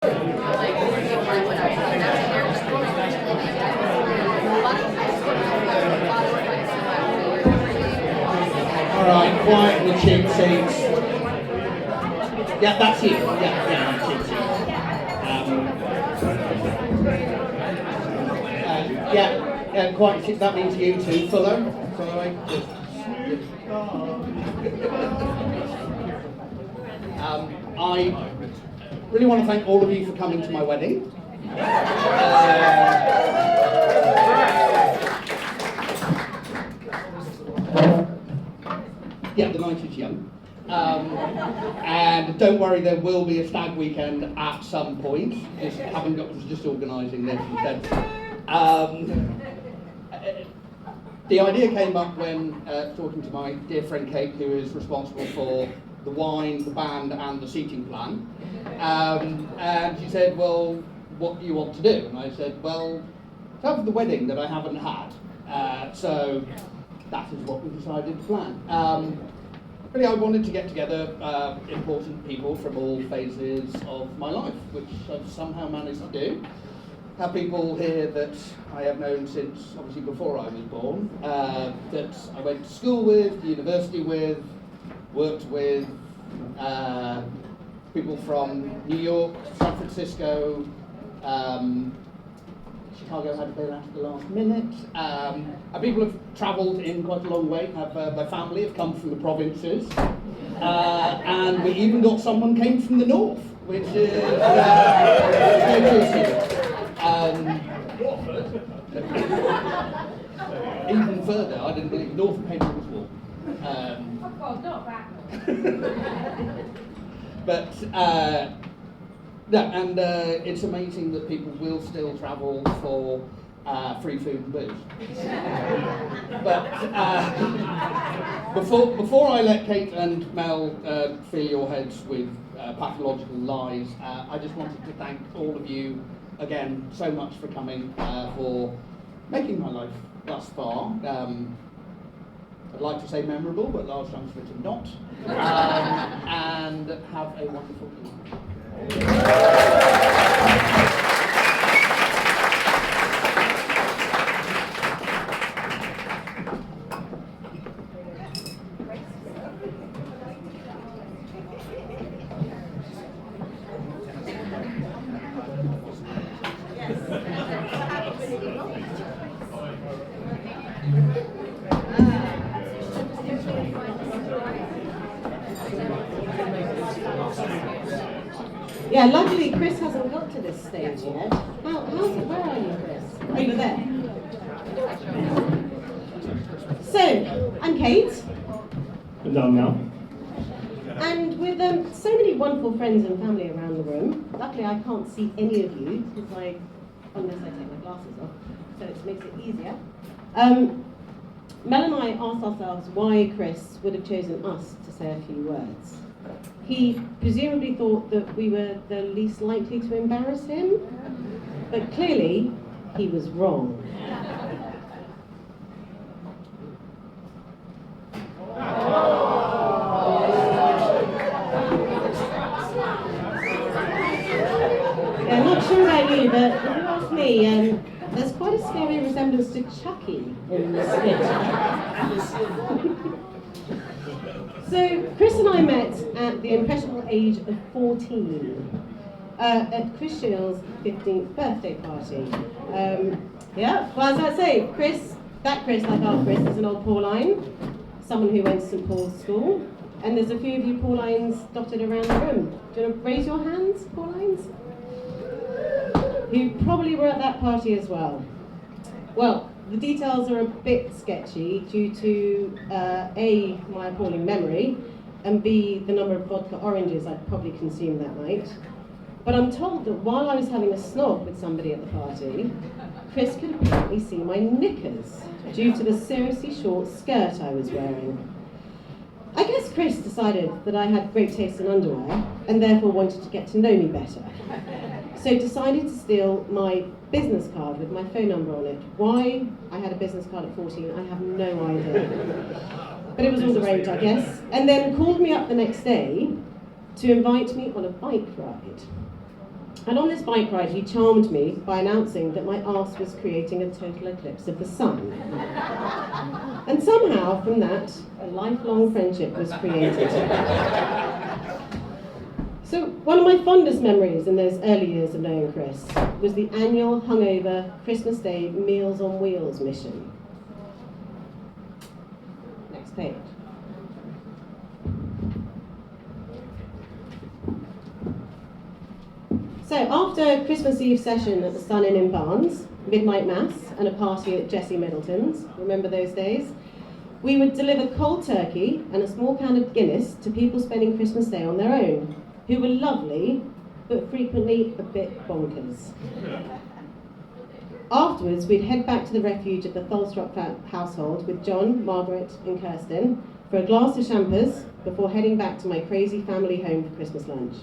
Alright, quiet in the cheap seats. Yeah, that's you. Yeah, cheap seats. Quite. That means you too, Fuller. By the way. I really want to thank all of you for coming to my wedding. Yeah, the night is young. And don't worry, there will be a stag weekend at some point. Was just organising this instead. The idea came up when talking to my dear friend Kate, who is responsible for the wine, the band, and the seating plan. And she said, "Well, what do you want to do?" And I said, "Well, have the wedding that I haven't had." So that is what we decided to plan. Really, I wanted to get together important people from all phases of my life, which I've somehow managed to do. Have people here that I have known since, obviously, before I was born, that I went to school with, university with, worked with, people from New York, San Francisco, Chicago had to bail out at the last minute. And people have travelled in quite a long way. My family have come from the provinces. And we even got someone came from the north, which is very juicy. Even further, I didn't believe north of Cambridge was warm. Oh God, not that. But no, and it's amazing that people will still travel for free food and booze. But before I let Kate and Mel fill your heads with pathological lies, I just wanted to thank all of you again so much for coming, for making my life thus far. I'd like to say memorable, but large chunks of it are not. And have a wonderful evening. Yeah, luckily Chris hasn't got to this stage yet. How's it? Where are you, Chris? Over there. So, I'm Kate. Good done now. And with so many wonderful friends and family around the room, luckily I can't see any of you, unless I take my glasses off, so it makes it easier. Mel and I asked ourselves why Chris would have chosen us to say a few words. He presumably thought that we were the least likely to embarrass him, but clearly he was wrong. I'm not sure about you, but if you ask me, there's quite a scary resemblance to Chucky in this skit. So, Chris and I met at the impressionable age of 14 at Chris Shill's 15th birthday party. Well, as I say, Chris, like our Chris, is an old Pauline, someone who went to St Paul's School, and there's a few of you Paulines dotted around the room. Do you want to raise your hands, Paulines? Who probably were at that party as well. Well, the details are a bit sketchy due to A, my appalling memory, and B, the number of vodka oranges I'd probably consumed that night. But I'm told that while I was having a snog with somebody at the party, Chris could apparently see my knickers due to the seriously short skirt I was wearing. I guess Chris decided that I had great taste in underwear and therefore wanted to get to know me better. So decided to steal my business card with my phone number on it. Why I had a business card at 14, I have no idea. But it was all the rage, I guess. And then called me up the next day to invite me on a bike ride. And on this bike ride, he charmed me by announcing that my arse was creating a total eclipse of the sun. And somehow, from that, a lifelong friendship was created. So, one of my fondest memories in those early years of knowing Chris was the annual hungover Christmas Day Meals on Wheels mission. Next page. So after a Christmas Eve session at the Sun Inn in Barnes, midnight mass and a party at Jessie Middleton's, remember those days? We would deliver cold turkey and a small can of Guinness to people spending Christmas Day on their own, who were lovely, but frequently a bit bonkers. Afterwards, we'd head back to the refuge of the Tholstrop household with John, Margaret and Kirsten for a glass of champers before heading back to my crazy family home for Christmas lunch.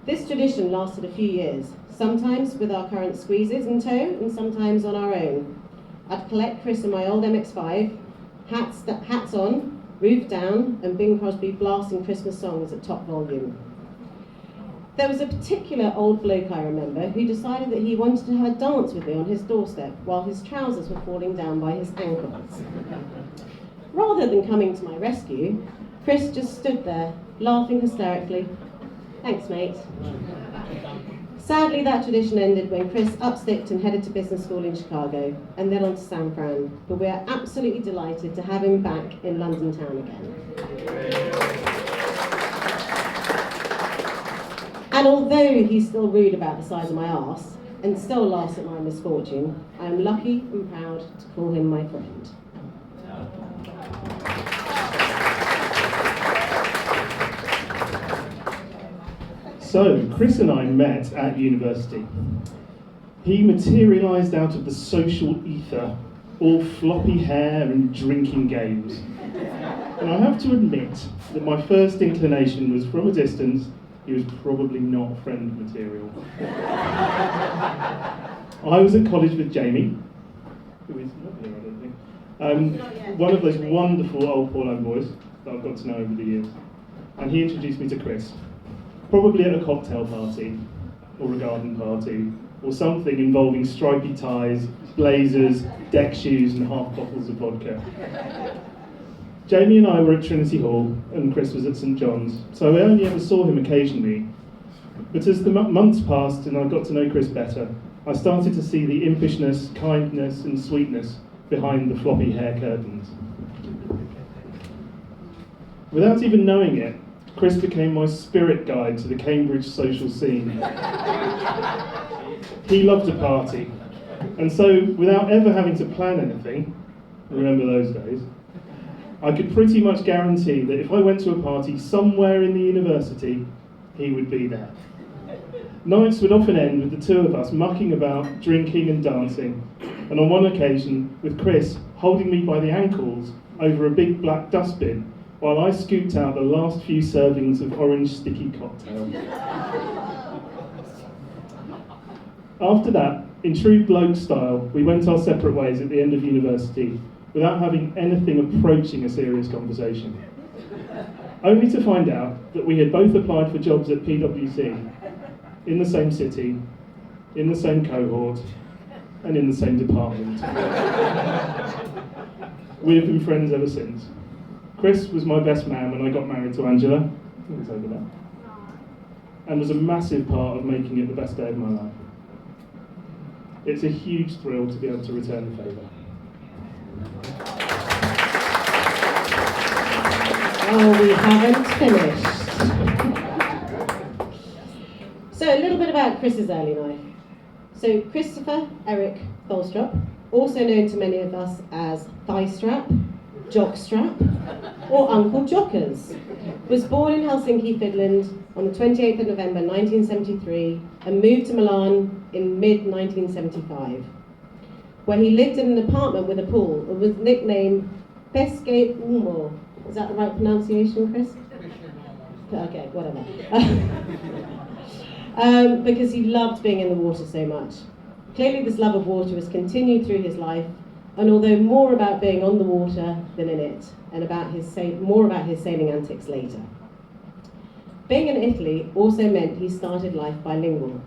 This tradition lasted a few years, sometimes with our current squeezes in tow and sometimes on our own. I'd collect Chris in my old MX-5, hats on, roof down, and Bing Crosby blasting Christmas songs at top volume. There was a particular old bloke I remember who decided that he wanted to have a dance with me on his doorstep while his trousers were falling down by his ankles. Rather than coming to my rescue, Chris just stood there, laughing hysterically. Thanks, mate. Sadly, that tradition ended when Chris upsticked and headed to business school in Chicago, and then on to San Fran. But we are absolutely delighted to have him back in London town again. And although he's still rude about the size of my arse, and still laughs at my misfortune, I am lucky and proud to call him my friend. So, Chris and I met at university. He materialised out of the social ether, all floppy hair and drinking games. And I have to admit that my first inclination was, from a distance, he was probably not friend material. I was at college with Jamie, who is not here, I don't think. One of those wonderful old Pauline boys that I've got to know over the years. And he introduced me to Chris. Probably at a cocktail party, or a garden party, or something involving stripy ties, blazers, deck shoes, and half bottles of vodka. Jamie and I were at Trinity Hall, and Chris was at St John's, so I only ever saw him occasionally. But as the months passed and I got to know Chris better, I started to see the impishness, kindness, and sweetness behind the floppy hair curtains. Without even knowing it, Chris became my spirit guide to the Cambridge social scene. He loved to party, and so without ever having to plan anything, remember those days, I could pretty much guarantee that if I went to a party somewhere in the university, he would be there. Nights would often end with the two of us mucking about, drinking and dancing, and on one occasion with Chris holding me by the ankles over a big black dustbin while I scooped out the last few servings of orange sticky cocktail. After that, in true bloke style, we went our separate ways at the end of university without having anything approaching a serious conversation. Only to find out that we had both applied for jobs at PwC, in the same city, in the same cohort, and in the same department. We have been friends ever since. Chris was my best man when I got married to Angela, I think it's over there, and was a massive part of making it the best day of my life. It's a huge thrill to be able to return the favour. Oh, we haven't finished. So a little bit about Chris's early life. So Christopher Eric Tholstrop, also known to many of us as Thigh Strap, Jockstrap, or Uncle Jockers, was born in Helsinki, Finland on the 28th of November 1973 and moved to Milan in mid-1975, where he lived in an apartment with a pool and was nicknamed Pesce Umo. Is that the right pronunciation, Chris? Okay, whatever. Because he loved being in the water so much. Clearly this love of water has continued through his life, and although more about being on the water than in it, and more about his sailing antics later. Being in Italy also meant he started life bilingual.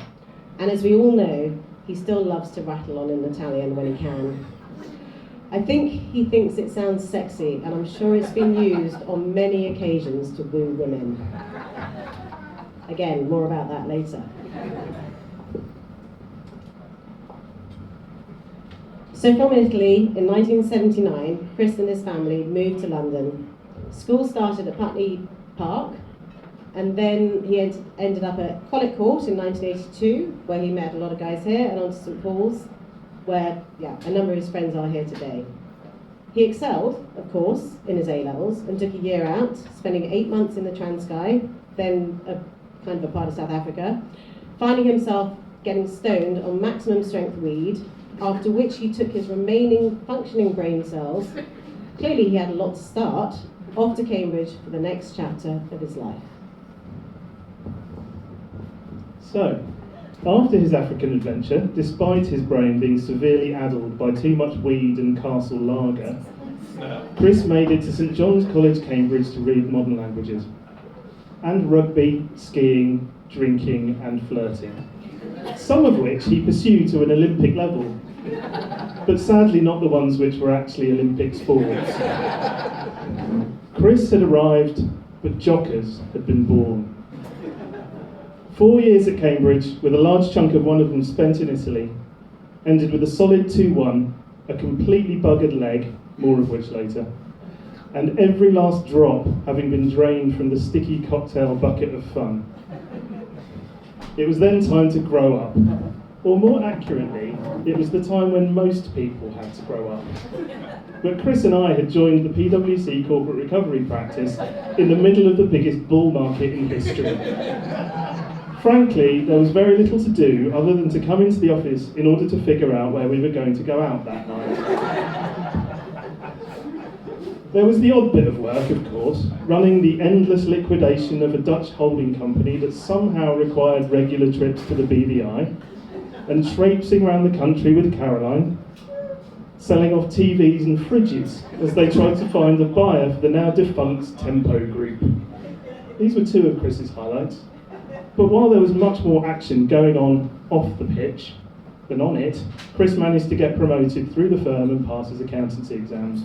And as we all know, he still loves to rattle on in Italian when he can. I think he thinks it sounds sexy, and I'm sure it's been used on many occasions to woo women. Again, more about that later. So from Italy, in 1979, Chris and his family moved to London. School started at Putney Park, and then he ended up at Collet Court in 1982, where he met a lot of guys here, and on to St Paul's, where a number of his friends are here today. He excelled, of course, in his A-levels and took a year out, spending 8 months in the Transkei, then kind of a part of South Africa, finding himself getting stoned on maximum strength weed, after which he took his remaining functioning brain cells, clearly he had a lot to start, off to Cambridge for the next chapter of his life. So, after his African adventure, despite his brain being severely addled by too much weed and castle lager, Chris made it to St John's College, Cambridge to read modern languages, and rugby, skiing, drinking and flirting, some of which he pursued to an Olympic level, but sadly not the ones which were actually Olympic sports. Chris had arrived, but Jockers had been born. 4 years at Cambridge, with a large chunk of one of them spent in Italy, ended with a solid 2-1, a completely buggered leg, more of which later, and every last drop having been drained from the sticky cocktail bucket of fun. It was then time to grow up, or more accurately, it was the time when most people had to grow up. But Chris and I had joined the PwC corporate recovery practice in the middle of the biggest bull market in history. Frankly, there was very little to do other than to come into the office in order to figure out where we were going to go out that night. There was the odd bit of work, of course, running the endless liquidation of a Dutch holding company that somehow required regular trips to the BVI, and traipsing around the country with Caroline, selling off TVs and fridges as they tried to find a buyer for the now defunct Tempo Group. These were two of Chris's highlights. But while there was much more action going on off the pitch than on it, Chris managed to get promoted through the firm and pass his accountancy exams.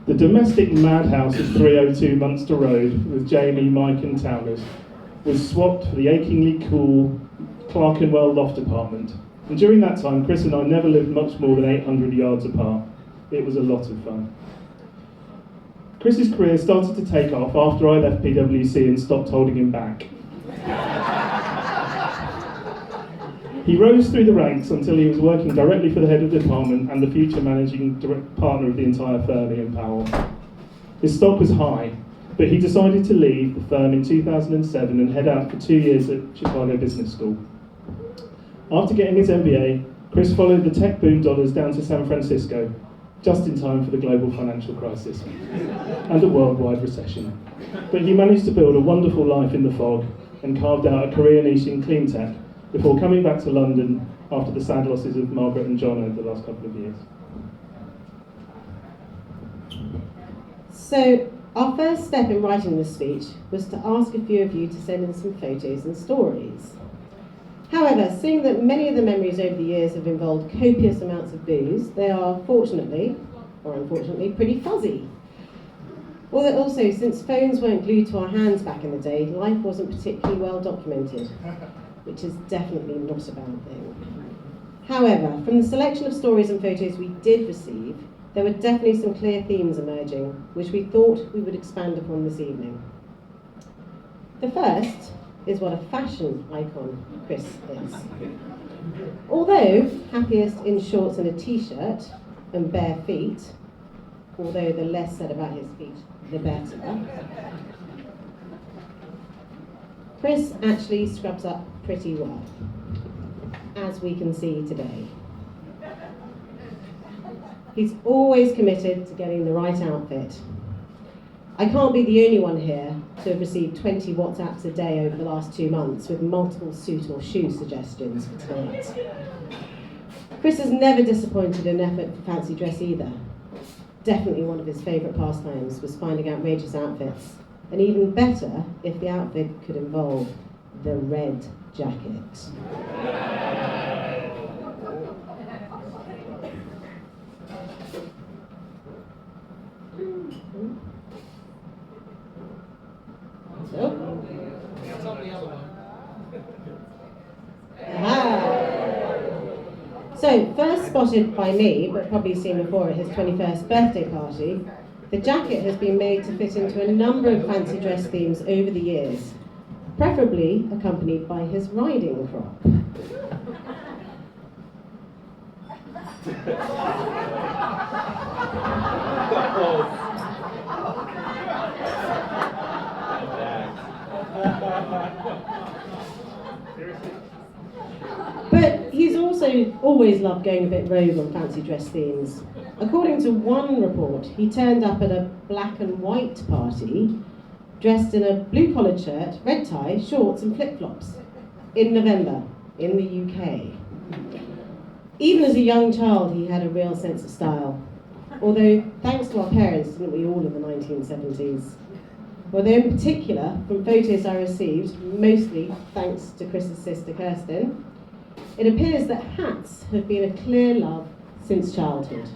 The domestic madhouse of 302 Munster Road with Jamie, Mike and Towers was swapped for the achingly cool Clerkenwell loft apartment. And during that time, Chris and I never lived much more than 800 yards apart. It was a lot of fun. Chris's career started to take off after I left PwC and stopped holding him back. He rose through the ranks until he was working directly for the head of the department and the future managing partner of the entire firm, Ian Powell. His stock was high, but he decided to leave the firm in 2007 and head out for 2 years at Chicago Business School. After getting his MBA, Chris followed the tech boom dollars down to San Francisco, just in time for the global financial crisis and a worldwide recession. But he managed to build a wonderful life in the fog and carved out a career niche in clean tech before coming back to London after the sad losses of Margaret and John over the last couple of years. So, our first step in writing this speech was to ask a few of you to send in some photos and stories. However, seeing that many of the memories over the years have involved copious amounts of booze, they are fortunately, or unfortunately, pretty fuzzy. Although also, since phones weren't glued to our hands back in the day, life wasn't particularly well documented, which is definitely not a bad thing. However, from the selection of stories and photos we did receive, there were definitely some clear themes emerging, which we thought we would expand upon this evening. The first is what a fashion icon Chris is. Although happiest in shorts and a t-shirt and bare feet, although the less said about his feet, the better, Chris actually scrubs up pretty well, as we can see today. He's always committed to getting the right outfit. I can't be the only one here to have received 20 WhatsApps a day over the last 2 months with multiple suit or shoe suggestions for tonight. Chris has never disappointed in an effort for fancy dress either. Definitely one of his favourite pastimes was finding outrageous outfits and even better if the outfit could involve the red jacket. So, first spotted by me, but probably seen before at his 21st birthday party, the jacket has been made to fit into a number of fancy dress themes over the years, preferably accompanied by his riding crop. But he's also always loved going a bit rogue on fancy dress themes. According to one report, he turned up at a black and white party dressed in a blue collared shirt, red tie, shorts and flip-flops in November in the UK. Even as a young child, he had a real sense of style. Although, thanks to our parents, didn't we all in the 1970s? Although in particular, from photos I received, mostly thanks to Chris's sister Kirsten, it appears that hats have been a clear love since childhood.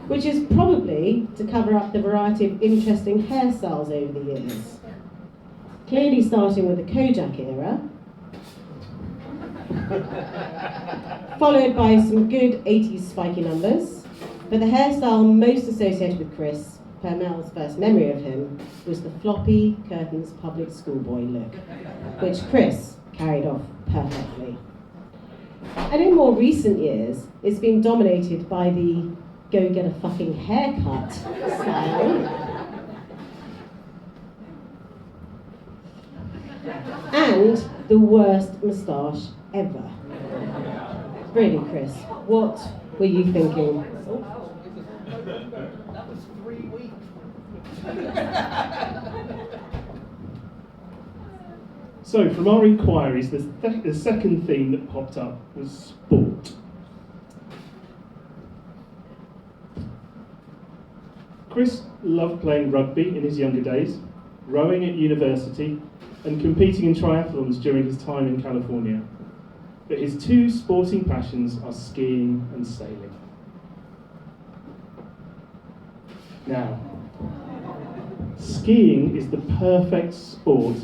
Which is probably to cover up the variety of interesting hairstyles over the years. Clearly starting with the Kojak era, followed by some good 80s spiky numbers, but the hairstyle most associated with Chris, per Mel's first memory of him, was the floppy curtains public schoolboy look, which Chris carried off perfectly. And in more recent years, it's been dominated by the go get a fucking haircut style. And the worst moustache ever. Really, Chris, what were you thinking? That was 3 weeks. So, from our inquiries, the second theme that popped up was sport. Chris loved playing rugby in his younger days, rowing at university, and competing in triathlons during his time in California. But his two sporting passions are skiing and sailing. Now, skiing is the perfect sport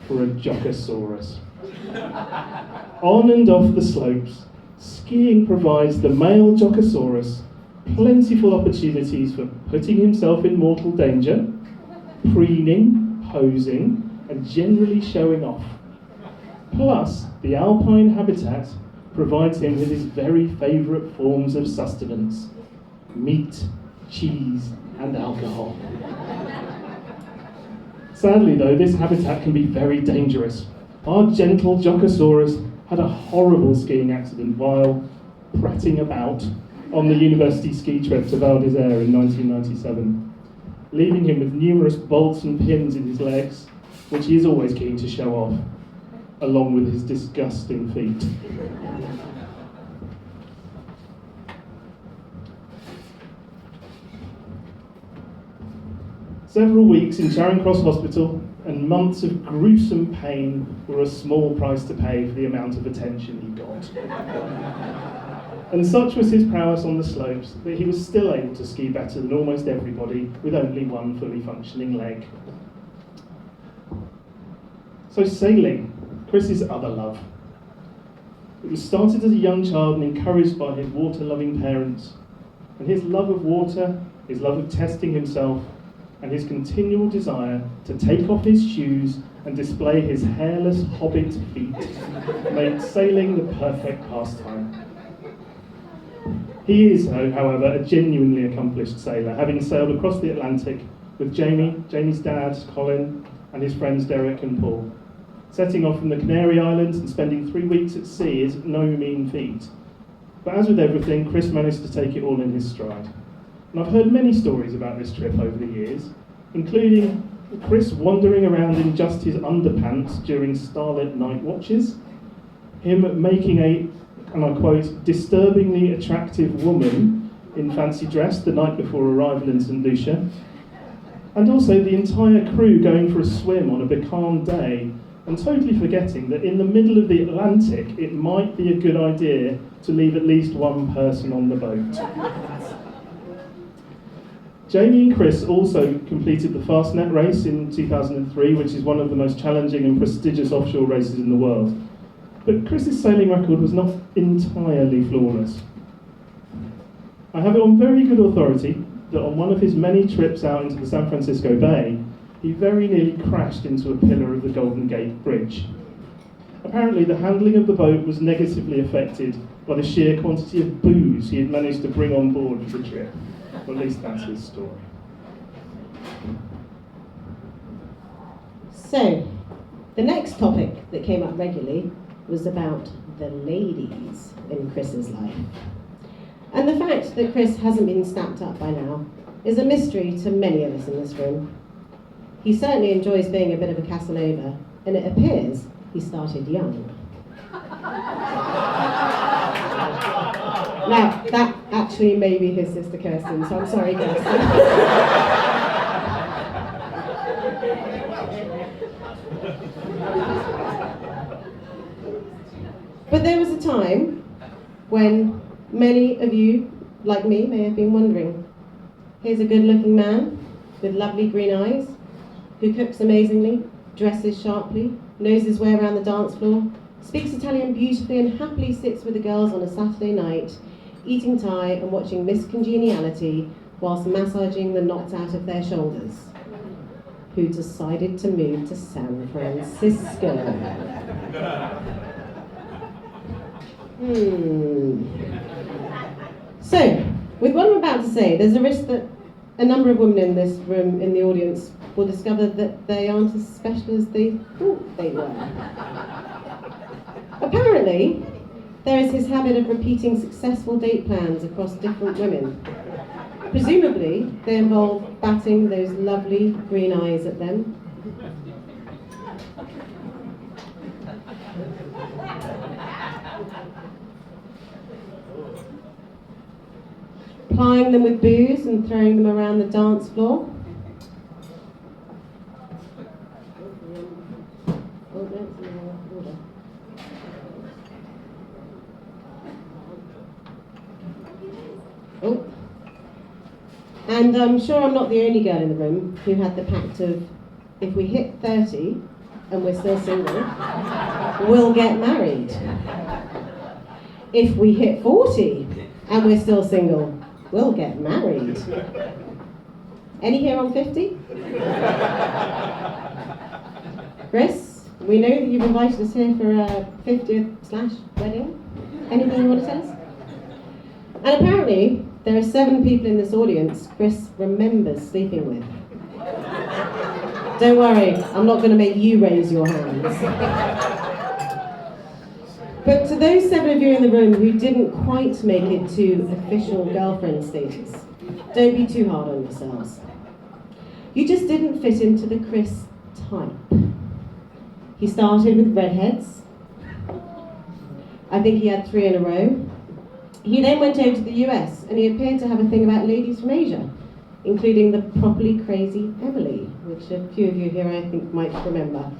for a Jockosaurus. On and off the slopes, skiing provides the male Jockosaurus plentiful opportunities for putting himself in mortal danger, preening, posing, and generally showing off. Plus, the alpine habitat provides him with his very favourite forms of sustenance: meat, cheese, and alcohol. Sadly though, this habitat can be very dangerous. Our gentle Jockosaurus had a horrible skiing accident while prattling about on the university ski trip to Val d'Isère in 1997, leaving him with numerous bolts and pins in his legs, which he is always keen to show off, along with his disgusting feet. Several weeks in Charing Cross Hospital and months of gruesome pain were a small price to pay for the amount of attention he got. And such was his prowess on the slopes that he was still able to ski better than almost everybody with only one fully functioning leg. So sailing, Chris's other love. It was started as a young child and encouraged by his water-loving parents. And his love of water, his love of testing himself, and his continual desire to take off his shoes and display his hairless hobbit feet made sailing the perfect pastime. He is, however, a genuinely accomplished sailor, having sailed across the Atlantic with Jamie's dad, Colin, and his friends Derek and Paul. Setting off from the Canary Islands and spending 3 weeks at sea is no mean feat. But as with everything, Chris managed to take it all in his stride. And I've heard many stories about this trip over the years, including Chris wandering around in just his underpants during starlit night watches, him making a, and I quote, disturbingly attractive woman in fancy dress the night before arrival in St Lucia, and also the entire crew going for a swim on a becalmed day and totally forgetting that in the middle of the Atlantic it might be a good idea to leave at least one person on the boat. Jamie and Chris also completed the Fastnet race in 2003, which is one of the most challenging and prestigious offshore races in the world. But Chris's sailing record was not entirely flawless. I have it on very good authority that on one of his many trips out into the San Francisco Bay, he very nearly crashed into a pillar of the Golden Gate Bridge. Apparently, the handling of the boat was negatively affected by the sheer quantity of booze he had managed to bring on board for the trip. Or at least that's his story. So, the next topic that came up regularly was about the ladies in Chris's life. And the fact that Chris hasn't been snapped up by now is a mystery to many of us in this room. He certainly enjoys being a bit of a Casanova, and it appears he started young. Now, that actually may be his sister Kirsten, so I'm sorry, Kirsten. But there was a time when many of you, like me, may have been wondering, here's a good-looking man with lovely green eyes, who cooks amazingly, dresses sharply, knows his way around the dance floor, speaks Italian beautifully and happily sits with the girls on a Saturday night, eating Thai and watching Miss Congeniality whilst massaging the knots out of their shoulders, who decided to move to San Francisco. So, with what I'm about to say, there's a risk that a number of women in this room, in the audience, will discover that they aren't as special as they thought they were. Apparently, there is his habit of repeating successful date plans across different women. Presumably, they involve batting those lovely green eyes at them. Plying them with booze and throwing them around the dance floor. Oh. And I'm sure I'm not the only girl in the room who had the pact of, if we hit 30 and we're still single, we'll get married. If we hit 40 and we're still single, we'll get married. Any here on 50? Chris, we know that you've invited us here for a 50th/wedding. Anything you want to tell us? And apparently, there are 7 people in this audience Chris remembers sleeping with. Don't worry, I'm not going to make you raise your hands. But to those 7 of you in the room who didn't quite make it to official girlfriend status, don't be too hard on yourselves. You just didn't fit into the Chris type. He started with redheads. I think he had 3 in a row. He then went over to the US, and he appeared to have a thing about ladies from Asia, including the properly crazy Emily, which a few of you here I think might remember.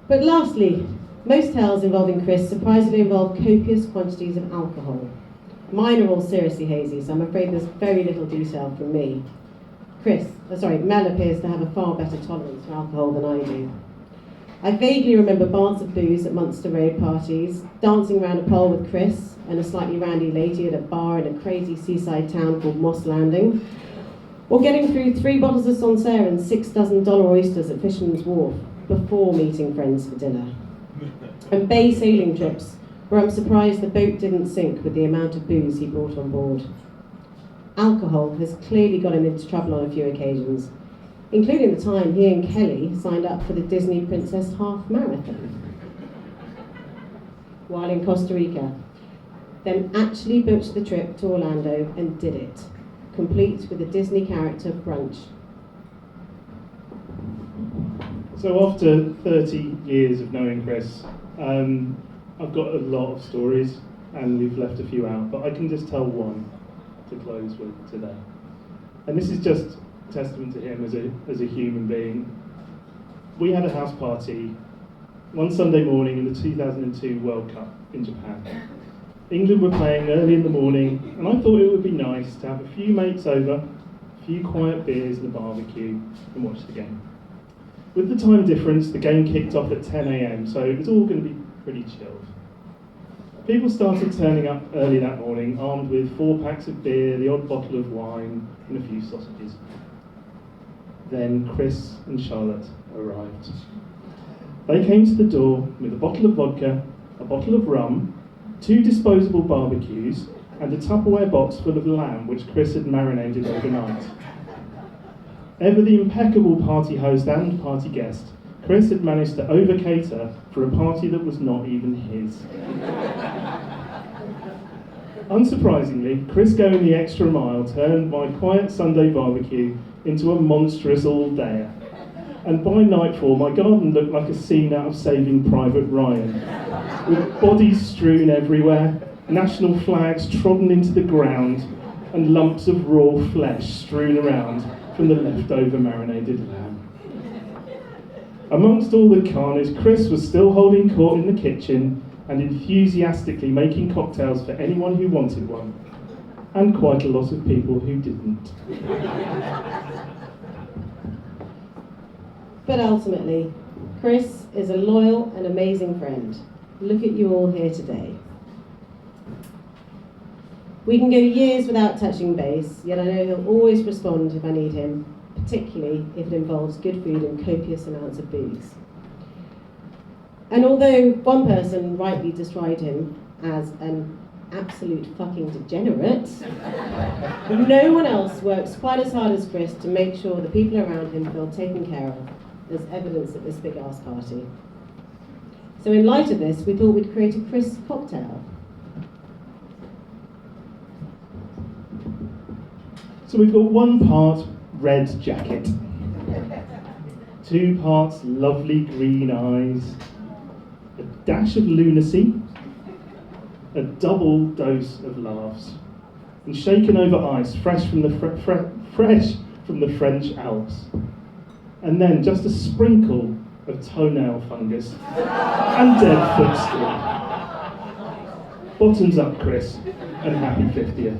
But lastly, most tales involving Chris surprisingly involve copious quantities of alcohol. Mine are all seriously hazy, so I'm afraid there's very little detail from me. Mel appears to have a far better tolerance for alcohol than I do. I vaguely remember baths of booze at Munster Road parties, dancing around a pole with Chris and a slightly randy lady at a bar in a crazy seaside town called Moss Landing, or getting through 3 bottles of Sancerre and $6 dozen oysters at Fisherman's Wharf before meeting friends for dinner. And bay sailing trips, where I'm surprised the boat didn't sink with the amount of booze he brought on board. Alcohol has clearly got him into trouble on a few occasions, including the time he and Kelly signed up for the Disney Princess Half Marathon while in Costa Rica, then actually booked the trip to Orlando and did it, complete with a Disney character brunch. So after 30 years of knowing Chris, I've got a lot of stories, and we've left a few out, but I can just tell one. to close with today. And this is just testament to him as a human being. We had a house party one Sunday morning in the 2002 World Cup in Japan. England were playing early in the morning, and I thought it would be nice to have a few mates over, a few quiet beers and a barbecue, and watch the game. With the time difference, the game kicked off at 10 a.m, so it was all going to be pretty chilled. People started turning up early that morning, armed with 4 packs of beer, the odd bottle of wine, and a few sausages. Then Chris and Charlotte arrived. They came to the door with a bottle of vodka, a bottle of rum, 2 disposable barbecues, and a Tupperware box full of lamb which Chris had marinated overnight. Ever the impeccable party host and party guest, Chris had managed to over-cater for a party that was not even his. Unsurprisingly, Chris going the extra mile turned my quiet Sunday barbecue into a monstrous all-dayer. And by nightfall, my garden looked like a scene out of Saving Private Ryan, with bodies strewn everywhere, national flags trodden into the ground, and lumps of raw flesh strewn around from the leftover marinated lamb. Amongst all the carnage, Chris was still holding court in the kitchen and enthusiastically making cocktails for anyone who wanted one, and quite a lot of people who didn't. But ultimately, Chris is a loyal and amazing friend. Look at you all here today. We can go years without touching base, yet I know he'll always respond if I need him, particularly if it involves good food and copious amounts of booze. And although one person rightly described him as an absolute fucking degenerate, no one else works quite as hard as Chris to make sure the people around him feel taken care of. There's evidence at this big ass party. So in light of this, we thought we'd create a Chris cocktail. So we've got 1 part red jacket, 2 parts lovely green eyes, a dash of lunacy, a double dose of laughs, and shaken over ice fresh from the French Alps. And then just a sprinkle of toenail fungus and dead footstool. Bottoms up, Chris, and happy 50th.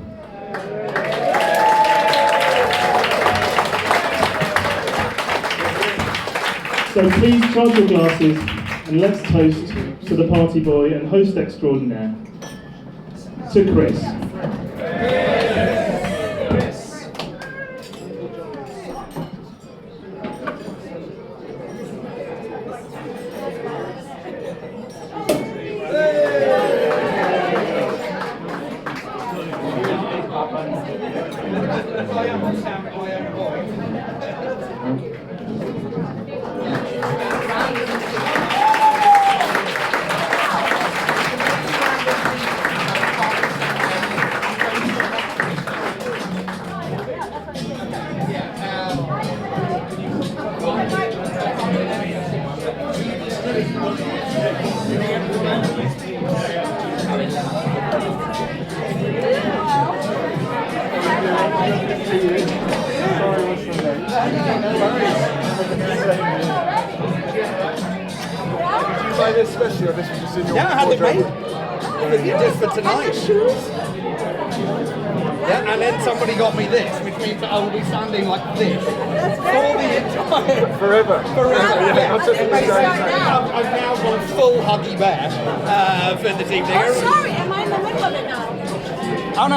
So please charge your glasses and let's toast to the party boy and host extraordinaire, to Chris. This especially, or this was just in your Yeah, I had it made. wardrobe? Just for tonight. Yeah, and then somebody got me this, which means that I will be standing like this for the entire... Forever. Yeah, that's just what we're saying. I've now gone full Huggy Bear for this evening. Oh, sorry, am I in the middle of it now? Oh no.